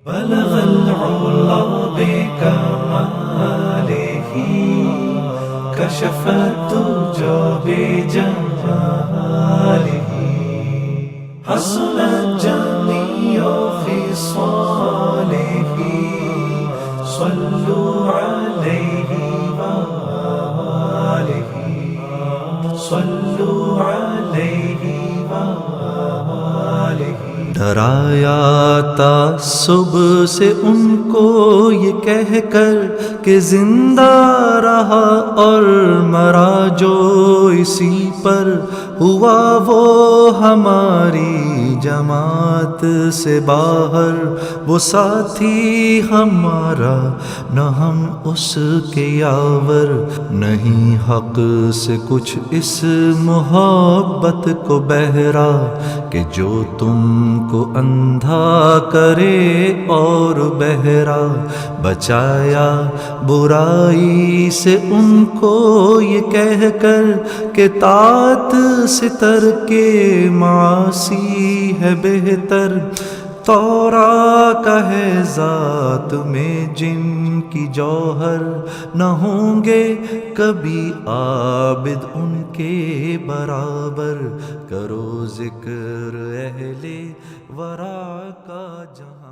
بلغ العلا بكماله كشف الدجى بجماله حسنت جميع خصاله صلوا عليه وآله صلوا عليه وآله ڈرایا تعصب سے ان کو یہ کہہ کر کہ زندہ رہا اور مرا جو اسی پر ہوا وہ ہماری جماعت سے باہر، وہ ساتھی ہمارا نہ ہم اس کے یاور، نہیں حق سے کچھ اس محبت کو بہرا کہ جو تم کو اندھا کرے اور بہرا، بچایا برائی سے ان کو یہ کہہ کر کہ طاعت ستر کے معاصی ہے بہتر، تورا کا ہے ذات میں جن کی جوہر، نہ ہوں گے کبھی عابد ان کے برابر، کرو ذکر اہل ورا کا جہاں۔